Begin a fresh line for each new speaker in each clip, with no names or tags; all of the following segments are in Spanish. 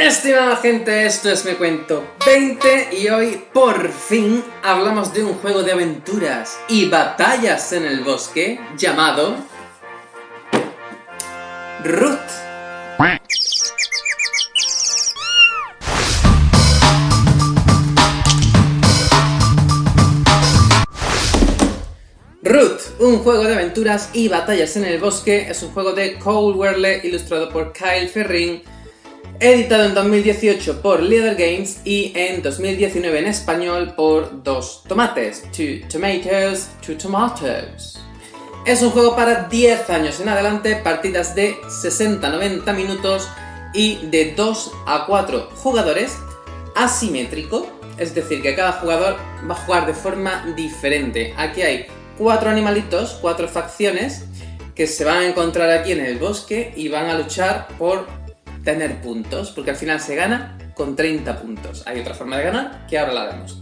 Estimada gente, esto es Me Cuento 20 y hoy por fin hablamos de un juego de aventuras y batallas en el bosque llamado Root. Root, un juego de aventuras y batallas en el bosque, es un juego de Cole Wehrle ilustrado por Kyle Ferrin, editado en 2018 por Leader Games y en 2019 en español por Dos Tomates, Two Tomatoes. Es un juego para 10 años en adelante, partidas de 60-90 minutos y de 2 a 4 jugadores, asimétrico, es decir que cada jugador va a jugar de forma diferente. Aquí hay 4 animalitos, 4 facciones que se van a encontrar aquí en el bosque y van a luchar por tener puntos, porque al final se gana con 30 puntos. Hay otra forma de ganar que ahora la vemos.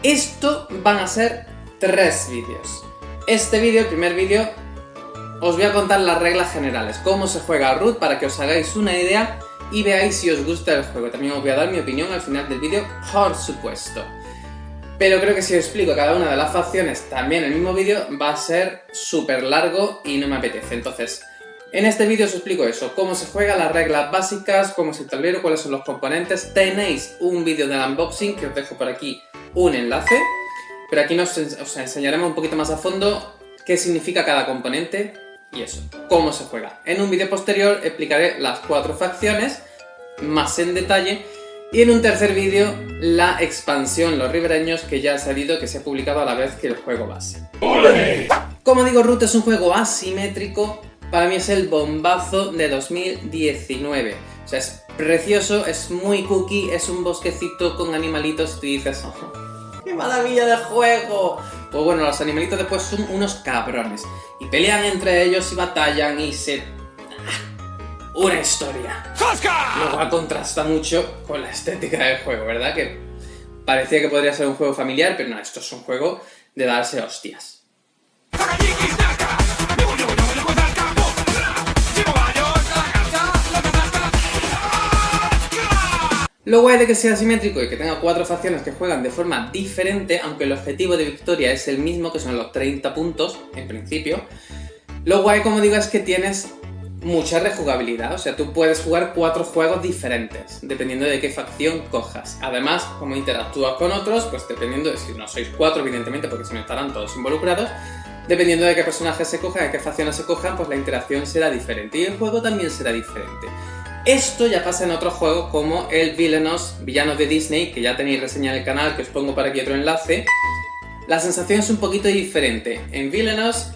Esto van a ser 3 vídeos. Este vídeo, el primer vídeo, os voy a contar las reglas generales, cómo se juega a Root para que os hagáis una idea y veáis si os gusta el juego. También os voy a dar mi opinión al final del vídeo, por supuesto. Pero creo que si os explico cada una de las facciones también en el mismo vídeo va a ser súper largo y no me apetece. Entonces, en este vídeo os explico eso, cómo se juega, las reglas básicas, cómo es el tablero, cuáles son los componentes. Tenéis un vídeo del unboxing que os dejo por aquí un enlace, pero aquí os enseñaremos un poquito más a fondo qué significa cada componente y eso, cómo se juega. En un vídeo posterior explicaré las 4 facciones más en detalle y en un tercer vídeo la expansión, los ribereños, que ya ha salido, que se ha publicado a la vez que el juego base. ¡Olé! Como digo, Root es un juego asimétrico. Para mí es el bombazo de 2019. O sea, es precioso, es muy cookie, es un bosquecito con animalitos y tú dices, ¡oh, qué maravilla de juego! Pues bueno, los animalitos después son unos cabrones. Y pelean entre ellos y batallan y se... ¡una historia! Luego contrasta mucho con la estética del juego, ¿verdad? Que parecía que podría ser un juego familiar, pero no, esto es un juego de darse hostias. Lo guay de que sea asimétrico y que tenga 4 facciones que juegan de forma diferente, aunque el objetivo de victoria es el mismo, que son los 30 puntos, en principio, lo guay, como digo, es que tienes mucha rejugabilidad, o sea, tú puedes jugar 4 juegos diferentes, dependiendo de qué facción cojas. Además, como interactúas con otros, pues dependiendo de si no sois 4, evidentemente, porque si no estarán todos involucrados, dependiendo de qué personajes se cojan, de qué facciones se cojan, pues la interacción será diferente y el juego también será diferente. Esto ya pasa en otros juegos como el Villanos de Disney, que ya tenéis reseña en el canal, que os pongo por aquí otro enlace. La sensación es un poquito diferente. En Villanos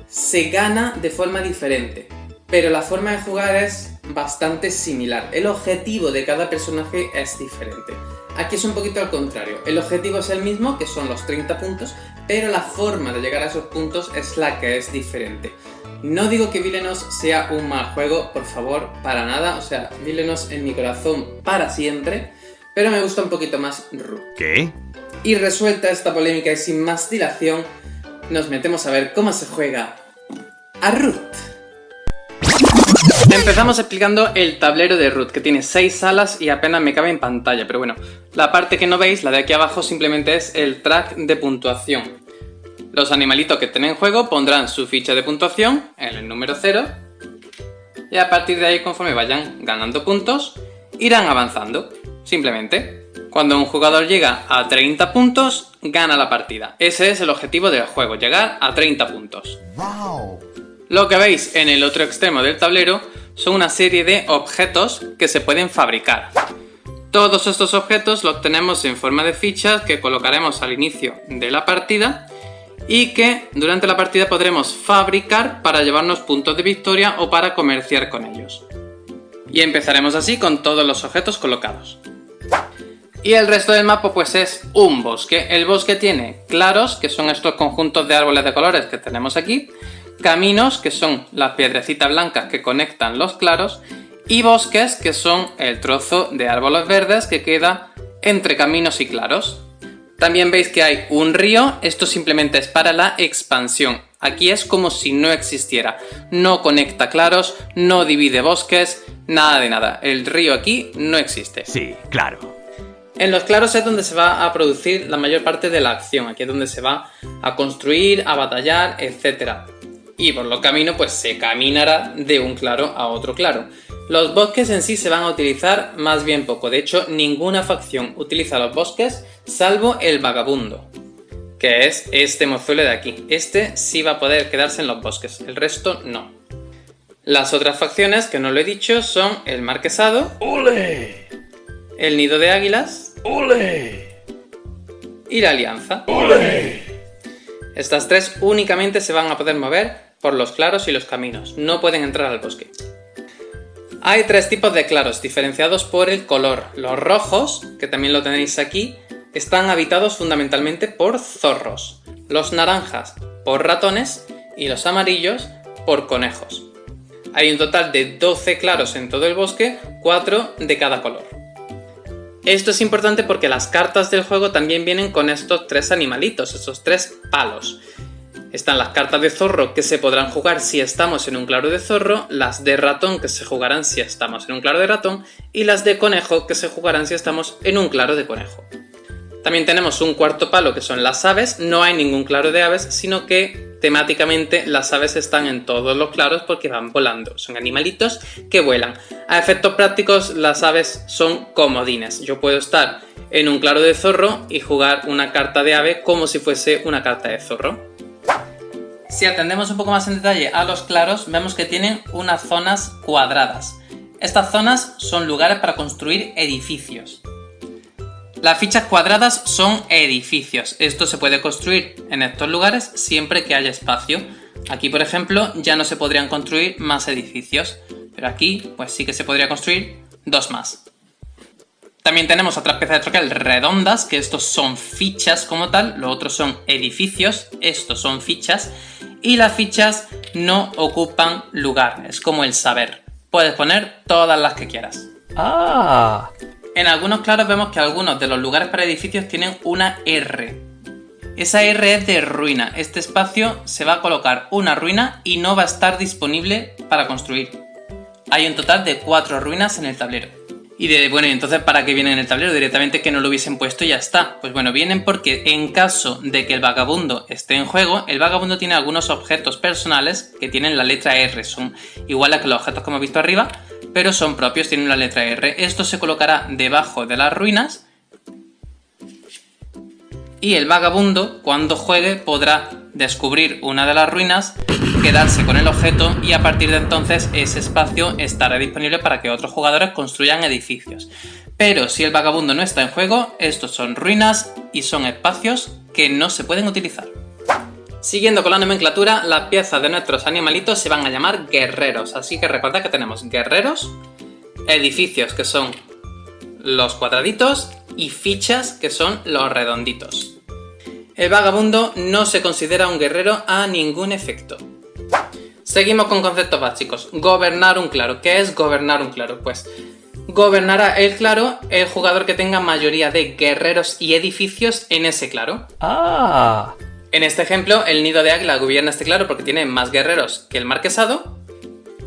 se gana de forma diferente, pero la forma de jugar es bastante similar. El objetivo de cada personaje es diferente. Aquí es un poquito al contrario. El objetivo es el mismo, que son los 30 puntos, pero la forma de llegar a esos puntos es la que es diferente. No digo que Villanos sea un mal juego, por favor, para nada. O sea, Villanos en mi corazón para siempre, pero me gusta un poquito más Root.
¿Qué?
Y resuelta esta polémica y sin más dilación, nos metemos a ver cómo se juega a Root. Empezamos explicando el tablero de Root, que tiene 6 salas y apenas me cabe en pantalla, pero bueno, la parte que no veis, la de aquí abajo, simplemente es el track de puntuación. Los animalitos que estén en juego pondrán su ficha de puntuación en el número 0 y a partir de ahí, conforme vayan ganando puntos, irán avanzando. Simplemente, cuando un jugador llega a 30 puntos, gana la partida. Ese es el objetivo del juego, llegar a 30 puntos.
¡Wow!
Lo que veis en el otro extremo del tablero son una serie de objetos que se pueden fabricar. Todos estos objetos los tenemos en forma de fichas que colocaremos al inicio de la partida y que durante la partida podremos fabricar para llevarnos puntos de victoria o para comerciar con ellos. Y empezaremos así con todos los objetos colocados. Y el resto del mapa pues es un bosque. El bosque tiene claros, que son estos conjuntos de árboles de colores que tenemos aquí, caminos, que son las piedrecitas blancas que conectan los claros, y bosques, que son el trozo de árboles verdes que queda entre caminos y claros. También veis que hay un río, esto simplemente es para la expansión. Aquí es como si no existiera. No conecta claros, no divide bosques, nada de nada. El río aquí no existe.
Sí, claro.
En los claros es donde se va a producir la mayor parte de la acción. Aquí es donde se va a construir, a batallar, etc. Y por los caminos pues se caminará de un claro a otro claro. Los bosques en sí se van a utilizar más bien poco. De hecho, ninguna facción utiliza los bosques salvo el vagabundo, que es este mozuelo de aquí. Este sí va a poder quedarse en los bosques, el resto no. Las otras facciones, que no lo he dicho, son el marquesado,
¡Ole!
el nido de águilas,
¡Ole!
y la alianza.
¡Ole!
Estas tres únicamente se van a poder mover por los claros y los caminos, no pueden entrar al bosque. Hay tres tipos de claros, diferenciados por el color. Los rojos, que también lo tenéis aquí, están habitados fundamentalmente por zorros. Los naranjas por ratones y los amarillos por conejos. Hay un total de 12 claros en todo el bosque, 4 de cada color. Esto es importante porque las cartas del juego también vienen con estos tres animalitos, estos tres palos. Están las cartas de zorro que se podrán jugar si estamos en un claro de zorro, las de ratón que se jugarán si estamos en un claro de ratón y las de conejo que se jugarán si estamos en un claro de conejo. También tenemos un cuarto palo que son las aves, no hay ningún claro de aves, sino que temáticamente las aves están en todos los claros porque van volando, son animalitos que vuelan. A efectos prácticos las aves son comodines, yo puedo estar en un claro de zorro y jugar una carta de ave como si fuese una carta de zorro. Si atendemos un poco más en detalle a los claros, vemos que tienen unas zonas cuadradas. Estas zonas son lugares para construir edificios. Las fichas cuadradas son edificios. Esto se puede construir en estos lugares siempre que haya espacio. Aquí, por ejemplo, ya no se podrían construir más edificios, pero aquí pues sí que se podría construir 2 más. También tenemos otras piezas de troquel redondas, que estos son fichas como tal, los otros son edificios, estos son fichas, y las fichas no ocupan lugar, es como el saber. Puedes poner todas las que quieras.
¡Ah!
En algunos claros vemos que algunos de los lugares para edificios tienen una R. Esa R es de ruina, este espacio se va a colocar una ruina y no va a estar disponible para construir. Hay un total de 4 ruinas en el tablero. Y bueno, ¿y entonces para qué vienen en el tablero? Directamente que no lo hubiesen puesto y ya está. Pues bueno, vienen porque en caso de que el vagabundo esté en juego, el vagabundo tiene algunos objetos personales que tienen la letra R. Son iguales que los objetos que hemos visto arriba, pero son propios, tienen la letra R. Esto se colocará debajo de las ruinas y el vagabundo, cuando juegue, podrá descubrir una de las ruinas, quedarse con el objeto y a partir de entonces ese espacio estará disponible para que otros jugadores construyan edificios. Pero si el vagabundo no está en juego, estos son ruinas y son espacios que no se pueden utilizar. Siguiendo con la nomenclatura, las piezas de nuestros animalitos se van a llamar guerreros, así que recordad que tenemos guerreros, edificios que son los cuadraditos y fichas que son los redonditos. El vagabundo no se considera un guerrero a ningún efecto. Seguimos con conceptos básicos. Gobernar un claro. ¿Qué es gobernar un claro? Pues gobernará el claro el jugador que tenga mayoría de guerreros y edificios en ese claro.
¡Ah!
En este ejemplo, el nido de águila gobierna este claro porque tiene más guerreros que el marquesado.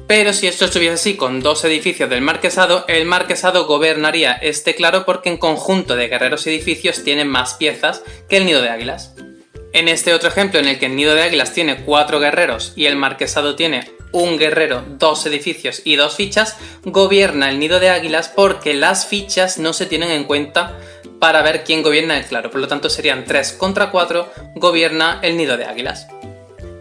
Pero si esto estuviese así con 2 edificios del marquesado, el marquesado gobernaría este claro porque en conjunto de guerreros y edificios tiene más piezas que el nido de águilas. En este otro ejemplo en el que el nido de águilas tiene 4 guerreros y el marquesado tiene 1 guerrero, 2 edificios y 2 fichas, gobierna el nido de águilas porque las fichas no se tienen en cuenta para ver quién gobierna el claro. Por lo tanto serían 3 contra 4, gobierna el nido de águilas.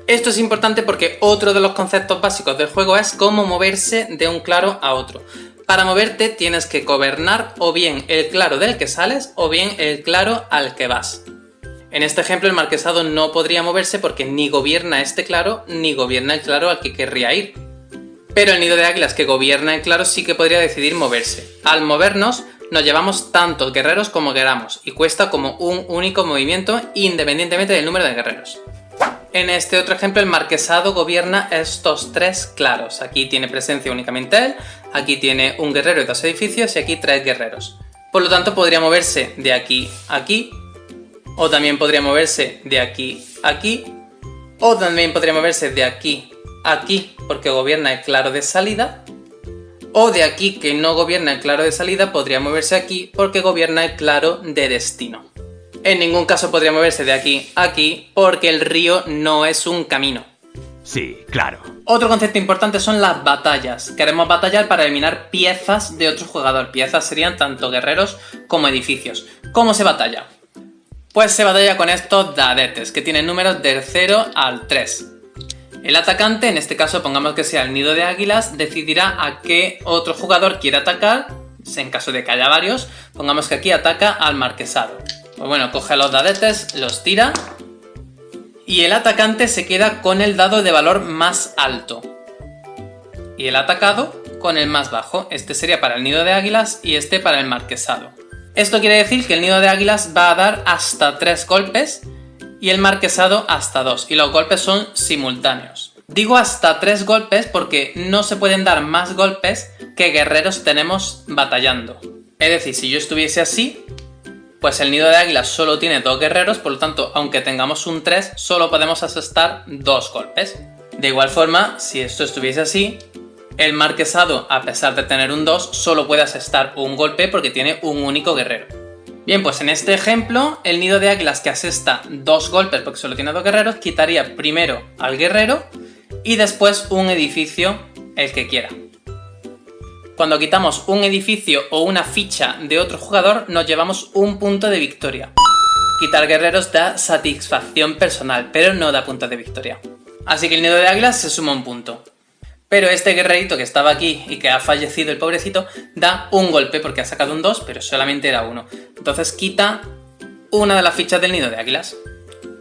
Esto es importante porque otro de los conceptos básicos del juego es cómo moverse de un claro a otro. Para moverte tienes que gobernar o bien el claro del que sales o bien el claro al que vas. En este ejemplo el marquesado no podría moverse porque ni gobierna este claro ni gobierna el claro al que querría ir. Pero el nido de águilas que gobierna el claro sí que podría decidir moverse. Al movernos nos llevamos tantos guerreros como queramos y cuesta como un único movimiento independientemente del número de guerreros. En este otro ejemplo el marquesado gobierna estos 3 claros. Aquí tiene presencia únicamente él, aquí tiene 1 guerrero y 2 edificios y aquí 3 guerreros. Por lo tanto podría moverse de aquí a aquí O también podría moverse de aquí a aquí. O también podría moverse de aquí a aquí porque gobierna el claro de salida. O de aquí que no gobierna el claro de salida podría moverse aquí porque gobierna el claro de destino. En ningún caso podría moverse de aquí a aquí porque el río no es un camino.
Sí, claro.
Otro concepto importante son las batallas. Queremos batallar para eliminar piezas de otro jugador. Piezas serían tanto guerreros como edificios. ¿Cómo se batalla? Pues se batalla con estos dadetes, que tienen números del 0 al 3. El atacante, en este caso pongamos que sea el nido de águilas, decidirá a qué otro jugador quiere atacar. En caso de que haya varios, pongamos que aquí ataca al marquesado. Pues bueno, coge los dadetes, los tira. Y el atacante se queda con el dado de valor más alto. Y el atacado con el más bajo. Este sería para el nido de águilas y este para el marquesado. Esto quiere decir que el nido de águilas va a dar hasta 3 golpes y el marquesado hasta 2. Y los golpes son simultáneos. Digo hasta 3 golpes porque no se pueden dar más golpes que guerreros tenemos batallando. Es decir, si yo estuviese así, pues el nido de águilas solo tiene 2 guerreros, por lo tanto, aunque tengamos un 3, solo podemos asestar 2 golpes. De igual forma, si esto estuviese así, el marquesado, a pesar de tener un 2, solo puede asestar un golpe porque tiene un único guerrero. Bien, pues en este ejemplo, el nido de águilas que asesta 2 golpes porque solo tiene 2 guerreros, quitaría primero al guerrero y después un edificio, el que quiera. Cuando quitamos un edificio o una ficha de otro jugador, nos llevamos un punto de victoria. Quitar guerreros da satisfacción personal, pero no da puntos de victoria. Así que el nido de águilas se suma un punto. Pero este guerrerito que estaba aquí y que ha fallecido el pobrecito, da un golpe porque ha sacado un 2, pero solamente era uno. Entonces quita una de las fichas del nido de águilas.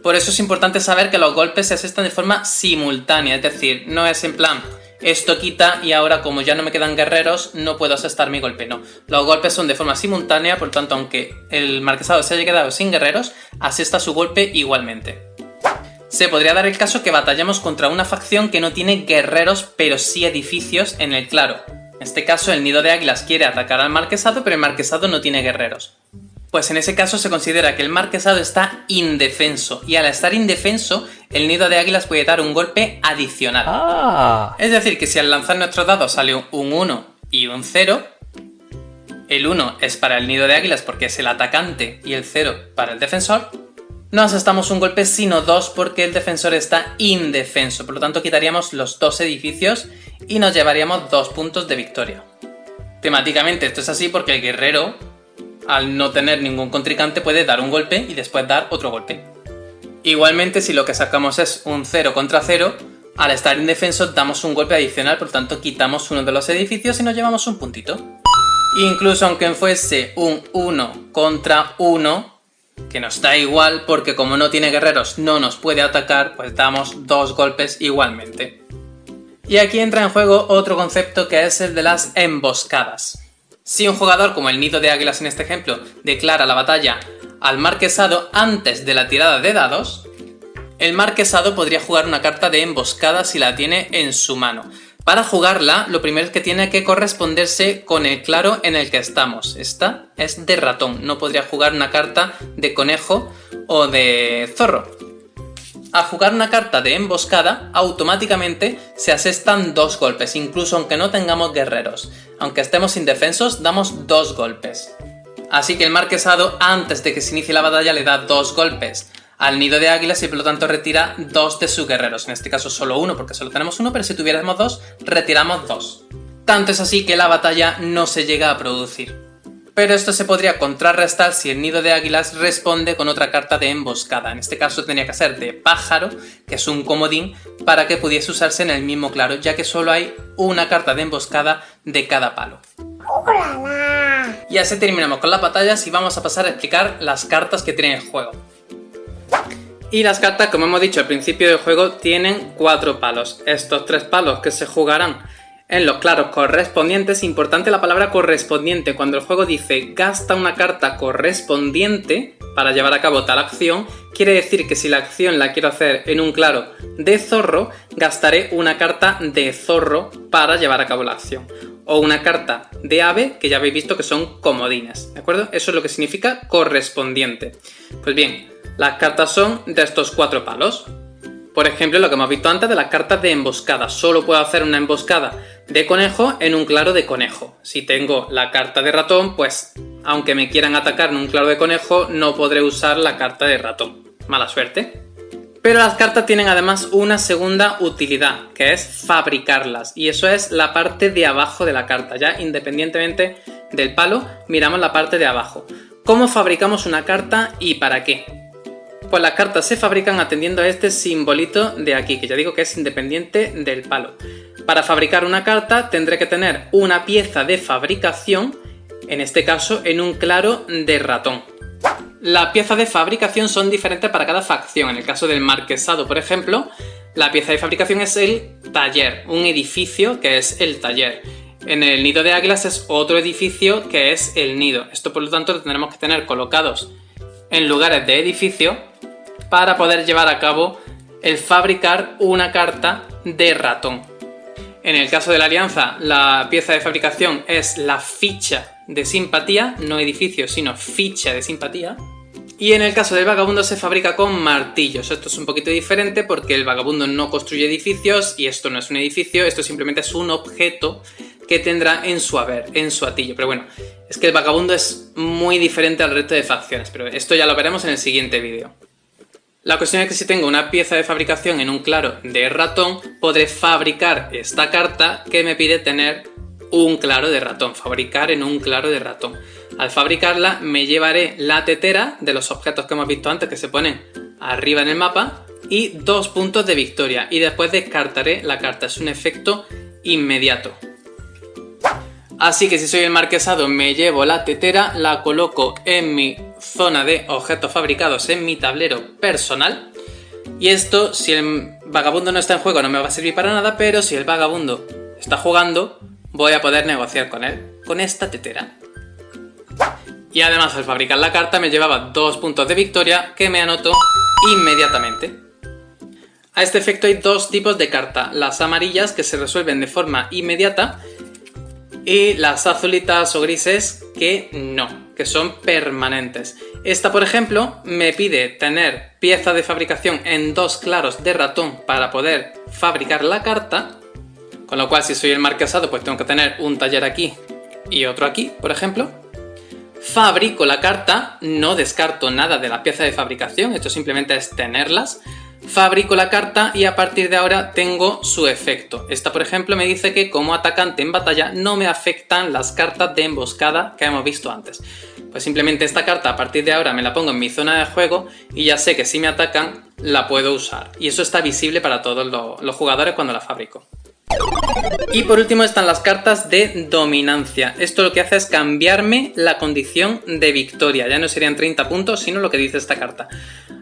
Por eso es importante saber que los golpes se asestan de forma simultánea, es decir, no es en plan esto quita y ahora como ya no me quedan guerreros no puedo asestar mi golpe, no. Los golpes son de forma simultánea, por tanto aunque el marquesado se haya quedado sin guerreros, asesta su golpe igualmente. Se podría dar el caso que batallemos contra una facción que no tiene guerreros pero sí edificios en el claro. En este caso el nido de águilas quiere atacar al marquesado pero el marquesado no tiene guerreros. Pues en ese caso se considera que el marquesado está indefenso y al estar indefenso el nido de águilas puede dar un golpe adicional. Es decir, que si al lanzar nuestro dado sale un 1 y un 0, el 1 es para el nido de águilas porque es el atacante y el 0 para el defensor, no asestamos un golpe sino 2 porque el defensor está indefenso, por lo tanto quitaríamos los 2 edificios y nos llevaríamos 2 puntos de victoria. Temáticamente esto es así porque el guerrero, al no tener ningún contrincante, puede dar un golpe y después dar otro golpe. Igualmente, si lo que sacamos es un 0 contra 0, al estar indefensos damos un golpe adicional, por tanto quitamos uno de los edificios y nos llevamos un puntito. Incluso aunque fuese un 1 contra 1, que nos da igual porque como no tiene guerreros no nos puede atacar, pues damos 2 golpes igualmente. Y aquí entra en juego otro concepto que es el de las emboscadas. Si un jugador, como el nido de águilas en este ejemplo, declara la batalla al marquesado antes de la tirada de dados, el marquesado podría jugar una carta de emboscada si la tiene en su mano. Para jugarla, lo primero es que tiene que corresponderse con el claro en el que estamos. Esta es de ratón, no podría jugar una carta de conejo o de zorro. Al jugar una carta de emboscada, automáticamente se asestan 2 golpes, incluso aunque no tengamos guerreros. Aunque estemos indefensos, damos 2 golpes. Así que el marquesado, antes de que se inicie la batalla, le da 2 golpes al nido de águilas y por lo tanto retira 2 de sus guerreros. En este caso solo 1 porque solo tenemos 1, pero si tuviéramos 2, retiramos 2. Tanto es así que la batalla no se llega a producir. Pero esto se podría contrarrestar si el nido de águilas responde con otra carta de emboscada. En este caso tendría que ser de pájaro, que es un comodín, para que pudiese usarse en el mismo claro, ya que solo hay una carta de emboscada de cada palo. ¡Hola! Y así terminamos con las batallas y vamos a pasar a explicar las cartas que tienen el juego. Y las cartas, como hemos dicho al principio del juego, tienen 4 palos. Estos 3 palos que se jugarán en los claros correspondientes. Importante la palabra correspondiente. Cuando el juego dice gasta una carta correspondiente para llevar a cabo tal acción, quiere decir que si la acción la quiero hacer en un claro de zorro, gastaré una carta de zorro para llevar a cabo la acción. O una carta de ave, que ya habéis visto que son comodines, ¿de acuerdo? Eso es lo que significa correspondiente. Pues bien, Las cartas son de estos 4 palos. Por ejemplo, lo que hemos visto antes de las cartas de emboscada. Solo puedo hacer una emboscada de conejo en un claro de conejo. Si tengo la carta de ratón, pues aunque me quieran atacar en un claro de conejo, no podré usar la carta de ratón. Mala suerte. Pero las cartas tienen además una segunda utilidad, que es fabricarlas. Y eso es la parte de abajo de la carta. Ya independientemente del palo, miramos la parte de abajo. ¿Cómo fabricamos una carta y para qué? Pues las cartas se fabrican atendiendo a este simbolito de aquí, que ya digo que es independiente del palo. Para fabricar una carta tendré que tener una pieza de fabricación, en este caso en un claro de ratón. Las piezas de fabricación son diferentes para cada facción. En el caso del marquesado, por ejemplo, la pieza de fabricación es el taller, un edificio que es el taller. En el nido de águilas es otro edificio que es el nido. Esto por lo tanto lo tendremos que tener colocados en lugares de edificio para poder llevar a cabo el fabricar una carta de ratón. En el caso de la alianza, la pieza de fabricación es la ficha de simpatía, no edificio, sino ficha de simpatía. Y en el caso del vagabundo se fabrica con martillos. Esto es un poquito diferente porque el vagabundo no construye edificios y esto no es un edificio, esto simplemente es un objeto que tendrá en su haber, en su atillo. Pero bueno, es que el vagabundo es muy diferente al resto de facciones, pero esto ya lo veremos en el siguiente vídeo. La cuestión es que si tengo una pieza de fabricación en un claro de ratón, podré fabricar esta carta que me pide tener un claro de ratón, fabricar en un claro de ratón. Al fabricarla me llevaré la tetera de los objetos que hemos visto antes que se ponen arriba en el mapa y 2 puntos de victoria y después descartaré la carta, es un efecto inmediato. Así que si soy el marquesado me llevo la tetera, la coloco en mi zona de objetos fabricados en mi tablero personal y esto, si el vagabundo no está en juego, no me va a servir para nada, pero si el vagabundo está jugando voy a poder negociar con él, con esta tetera. Y además al fabricar la carta me llevaba 2 puntos de victoria que me anoto inmediatamente. A este efecto hay 2 tipos de carta, las amarillas que se resuelven de forma inmediata y las azulitas o grises que no, que son permanentes. Esta, por ejemplo, me pide tener pieza de fabricación en 2 claros de ratón para poder fabricar la carta, con lo cual si soy el marquesado pues tengo que tener un taller aquí y otro aquí, por ejemplo. Fabrico la carta, no descarto nada de la pieza de fabricación, esto simplemente es tenerlas. Fabrico la carta y a partir de ahora tengo su efecto. Esta, por ejemplo, me dice que como atacante en batalla no me afectan las cartas de emboscada que hemos visto antes. Pues simplemente esta carta a partir de ahora me la pongo en mi zona de juego y ya sé que si me atacan la puedo usar. Y eso está visible para todos los jugadores cuando la fabrico. Y por último están las cartas de dominancia. Esto lo que hace es cambiarme la condición de victoria. Ya no serían 30 puntos, sino lo que dice esta carta.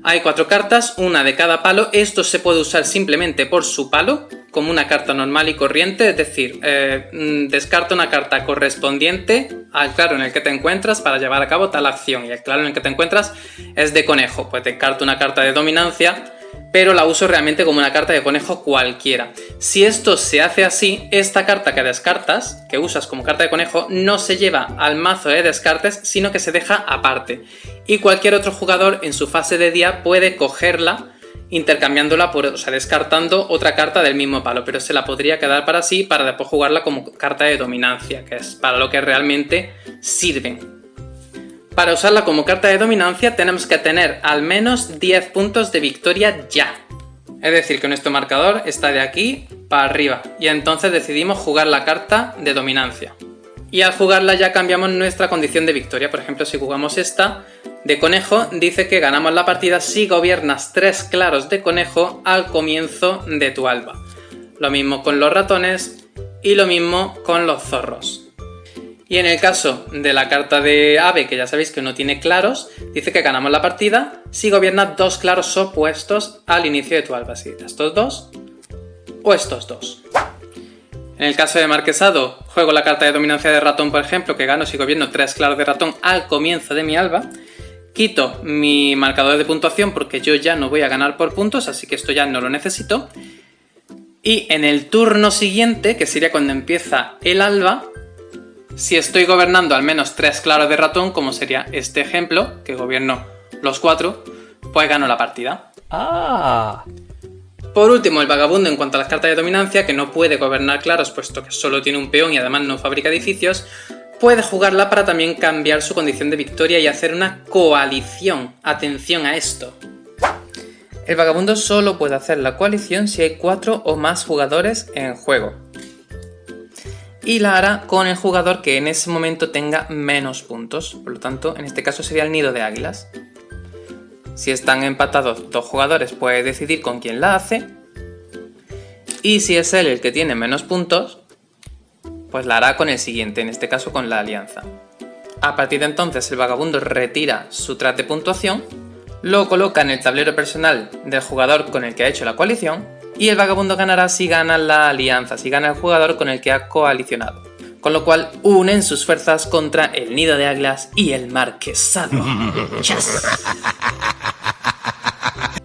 Hay 4 cartas, una de cada palo. Esto se puede usar simplemente por su palo, como una carta normal y corriente. Es decir, descarta una carta correspondiente al claro en el que te encuentras para llevar a cabo tal acción. Y el claro en el que te encuentras es de conejo. Pues descarto una carta de dominancia, pero la uso realmente como una carta de conejo cualquiera. Si esto se hace así, esta carta que descartas, que usas como carta de conejo, no se lleva al mazo de descartes, sino que se deja aparte. Y cualquier otro jugador en su fase de día puede cogerla, intercambiándola por, o sea, descartando otra carta del mismo palo, pero se la podría quedar para sí, para después jugarla como carta de dominancia, que es para lo que realmente sirven. Para usarla como carta de dominancia tenemos que tener al menos 10 puntos de victoria ya. Es decir, que nuestro marcador está de aquí para arriba y entonces decidimos jugar la carta de dominancia. Y al jugarla ya cambiamos nuestra condición de victoria. Por ejemplo, si jugamos esta de conejo, dice que ganamos la partida si gobiernas 3 claros de conejo al comienzo de tu alba. Lo mismo con los ratones y lo mismo con los zorros. Y en el caso de la carta de ave, que ya sabéis que no tiene claros, dice que ganamos la partida si gobiernas 2 claros opuestos al inicio de tu alba. Así, estos 2 o estos 2. En el caso de marquesado, juego la carta de dominancia de ratón, por ejemplo, que gano si gobierno 3 claros de ratón al comienzo de mi alba. Quito mi marcador de puntuación porque yo ya no voy a ganar por puntos, así que esto ya no lo necesito. Y en el turno siguiente, que sería cuando empieza el alba, si estoy gobernando al menos 3 claros de ratón, como sería este ejemplo, que gobierno los 4, pues gano la partida.
Ah.
Por último, el vagabundo en cuanto a las cartas de dominancia, que no puede gobernar claros puesto que solo tiene un peón y además no fabrica edificios, puede jugarla para también cambiar su condición de victoria y hacer una coalición. Atención a esto. El vagabundo solo puede hacer la coalición si hay 4 o más jugadores en juego. Y la hará con el jugador que en ese momento tenga menos puntos. Por lo tanto, en este caso sería el nido de águilas. Si están empatados 2 jugadores, puede decidir con quién la hace. Y si es él el que tiene menos puntos, pues la hará con el siguiente, en este caso con la alianza. A partir de entonces, el vagabundo retira su track de puntuación, lo coloca en el tablero personal del jugador con el que ha hecho la coalición, y el vagabundo ganará si gana la alianza, si gana el jugador con el que ha coalicionado. Con lo cual, unen sus fuerzas contra el nido de águilas y el marquesado. Yes.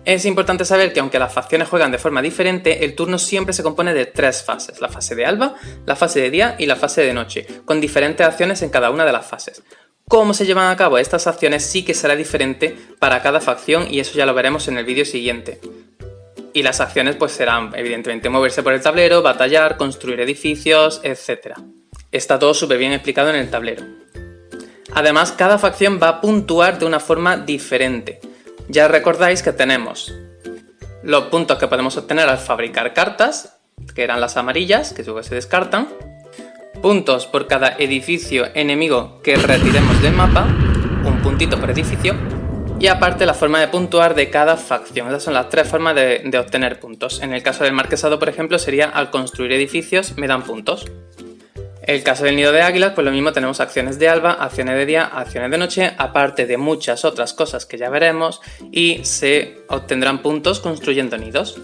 Es importante saber que aunque las facciones juegan de forma diferente, el turno siempre se compone de 3 fases. La fase de alba, la fase de día y la fase de noche, con diferentes acciones en cada una de las fases. Cómo se llevan a cabo estas acciones sí que será diferente para cada facción y eso ya lo veremos en el vídeo siguiente. Y las acciones pues serán evidentemente moverse por el tablero, batallar, construir edificios, etc. Está todo súper bien explicado en el tablero. Además, cada facción va a puntuar de una forma diferente. Ya recordáis que tenemos los puntos que podemos obtener al fabricar cartas, que eran las amarillas, que luego se descartan. Puntos por cada edificio enemigo que retiremos del mapa, un puntito por edificio. Y aparte la forma de puntuar de cada facción. Esas son las 3 formas de obtener puntos. En el caso del marquesado, por ejemplo, sería al construir edificios me dan puntos. El caso del nido de águilas, pues lo mismo, tenemos acciones de alba, acciones de día, acciones de noche, aparte de muchas otras cosas que ya veremos, y se obtendrán puntos construyendo nidos.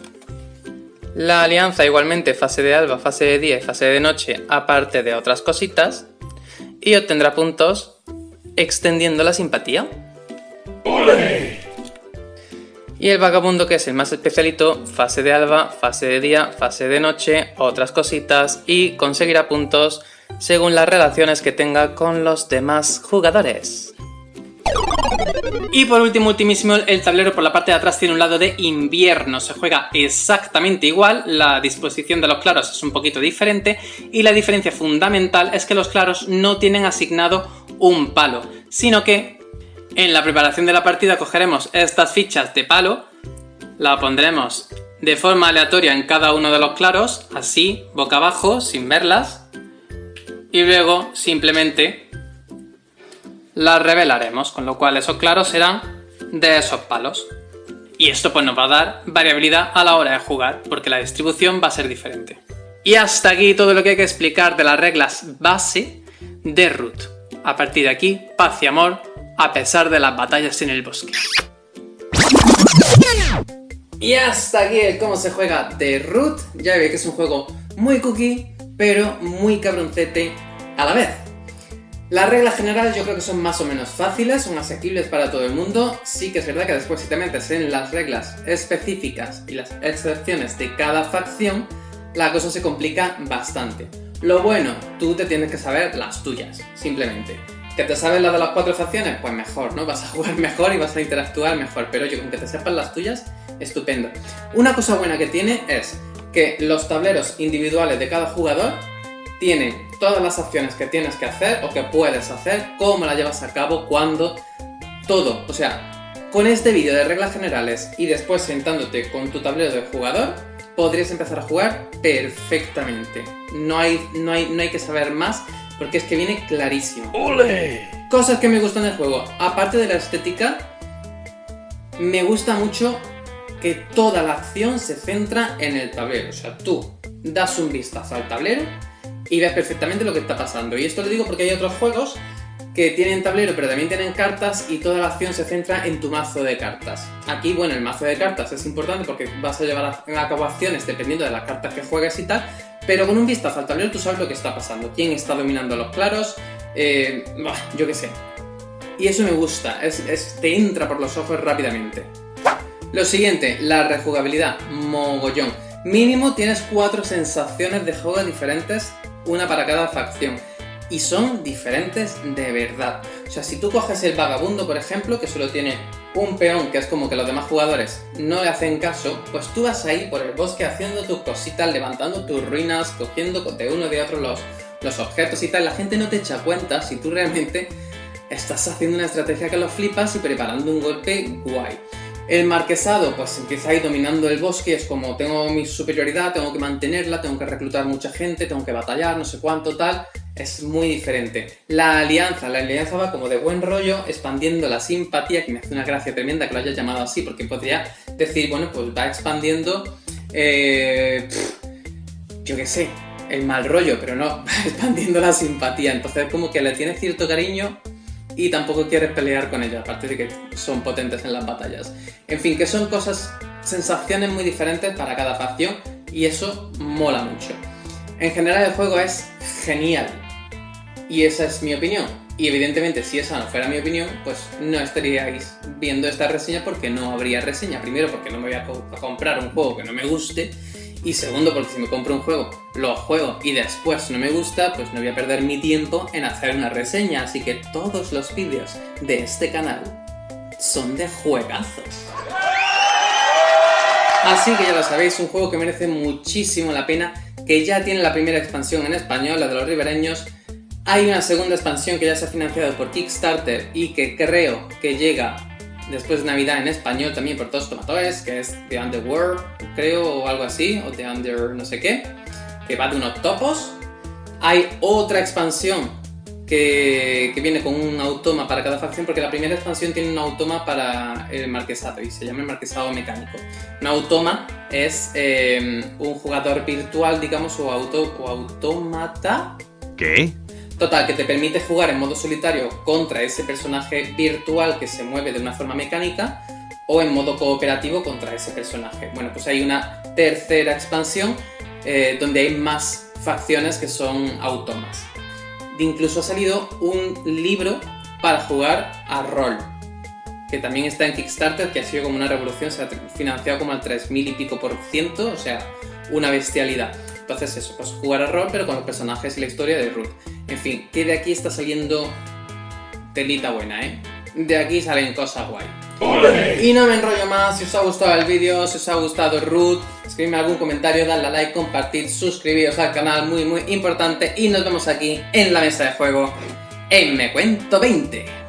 La alianza igualmente, fase de alba, fase de día y fase de noche, aparte de otras cositas, y obtendrá puntos extendiendo la simpatía.
¡Ole!
Y el vagabundo, que es el más especialito, fase de alba, fase de día, fase de noche, otras cositas, y conseguirá puntos según las relaciones que tenga con los demás jugadores. Y por último, ultimísimo, el tablero por la parte de atrás tiene un lado de invierno. Se juega exactamente igual, la disposición de los claros es un poquito diferente y la diferencia fundamental es que los claros no tienen asignado un palo, sino que en la preparación de la partida cogeremos estas fichas de palo, la pondremos de forma aleatoria en cada uno de los claros, así, boca abajo, sin verlas, y luego simplemente las revelaremos, con lo cual esos claros serán de esos palos. Y esto pues nos va a dar variabilidad a la hora de jugar, porque la distribución va a ser diferente. Y hasta aquí todo lo que hay que explicar de las reglas base de Root. A partir de aquí, paz y amor, a pesar de las batallas en el bosque. Y hasta aquí el cómo se juega de Root. Ya veis que es un juego muy cookie, pero muy cabroncete a la vez. Las reglas generales yo creo que son más o menos fáciles, son asequibles para todo el mundo. Sí que es verdad que después si te metes en las reglas específicas y las excepciones de cada facción, la cosa se complica bastante. Lo bueno, tú te tienes que saber las tuyas, simplemente. ¿Que te sabes la de las 4 facciones? Pues mejor, ¿no? Vas a jugar mejor y vas a interactuar mejor, pero oye, con que te sepas las tuyas, estupendo. Una cosa buena que tiene es que los tableros individuales de cada jugador tienen todas las acciones que tienes que hacer o que puedes hacer, cómo las llevas a cabo, cuándo, todo. O sea, con este vídeo de reglas generales y después sentándote con tu tablero de jugador, podrías empezar a jugar perfectamente. No hay que saber más, porque es que viene clarísimo.
¡Ole!
Cosas que me gustan del juego. Aparte de la estética, me gusta mucho que toda la acción se centra en el tablero. O sea, tú das un vistazo al tablero y ves perfectamente lo que está pasando. Y esto lo digo porque hay otros juegos que tienen tablero pero también tienen cartas y toda la acción se centra en tu mazo de cartas. Aquí, bueno, el mazo de cartas es importante porque vas a llevar a cabo acciones dependiendo de las cartas que juegues y tal, pero con un vistazo al tablero tú sabes lo que está pasando, quién está dominando los claros, yo qué sé. Y eso me gusta, te entra por los ojos rápidamente. Lo siguiente, la rejugabilidad, mogollón. Mínimo tienes 4 sensaciones de juego diferentes, una para cada facción. y son diferentes de verdad. O sea, si tú coges el vagabundo, por ejemplo, que solo tiene un peón, que es como que los demás jugadores no le hacen caso, pues tú vas ahí por el bosque haciendo tus cositas, levantando tus ruinas, cogiendo de uno de otro los objetos y tal. La gente no te echa cuenta si tú realmente estás haciendo una estrategia que lo flipas y preparando un golpe guay. El marquesado pues empieza ahí dominando el bosque, es como tengo mi superioridad, tengo que mantenerla, tengo que reclutar mucha gente, tengo que batallar, no sé cuánto tal. Es muy diferente. La alianza va como de buen rollo, expandiendo la simpatía, que me hace una gracia tremenda que lo haya llamado así, porque podría decir, bueno, pues va expandiendo, yo qué sé, el mal rollo, pero no, va expandiendo la simpatía. Entonces como que le tiene cierto cariño y tampoco quieres pelear con ella, aparte de que son potentes en las batallas. En fin, que son sensaciones muy diferentes para cada facción y eso mola mucho. En general el juego es genial y esa es mi opinión. Y evidentemente si esa no fuera mi opinión, pues no estaríais viendo esta reseña porque no habría reseña. Primero porque no me voy a comprar un juego que no me guste. Y segundo, porque si me compro un juego, lo juego y después no me gusta, pues no voy a perder mi tiempo en hacer una reseña. Así que todos los vídeos de este canal son de juegazos. Así que ya lo sabéis, un juego que merece muchísimo la pena, que ya tiene la primera expansión en español, la de los ribereños. Hay una segunda expansión que ya se ha financiado por Kickstarter y que creo que llega después de Navidad en español también por Todos Tomatoes, que es The Underworld, creo, o algo así, o The Under no sé qué, que va de unos topos. Hay otra expansión que viene con un automa para cada facción, porque la primera expansión tiene un automa para el marquesado y se llama el marquesado mecánico. Un automa es un jugador virtual, digamos, o autómata.
¿Qué?
Total, que te permite jugar en modo solitario contra ese personaje virtual que se mueve de una forma mecánica o en modo cooperativo contra ese personaje. Bueno, pues hay una tercera expansión donde hay más facciones que son automas. Incluso ha salido un libro para jugar a rol, que también está en Kickstarter, que ha sido como una revolución, se ha financiado como al 3000 y pico %, o sea, una bestialidad. Entonces eso, pues jugar a rol pero con los personajes y la historia de Ruth. En fin, que de aquí está saliendo telita buena, ¿eh? De aquí salen cosas guay.
¡Ole!
Y no me enrollo más, si os ha gustado el vídeo, si os ha gustado Ruth, escribidme algún comentario, dadle a like, compartid, suscribíos al canal, muy muy importante. Y nos vemos aquí en la mesa de juego en Me Cuento 20.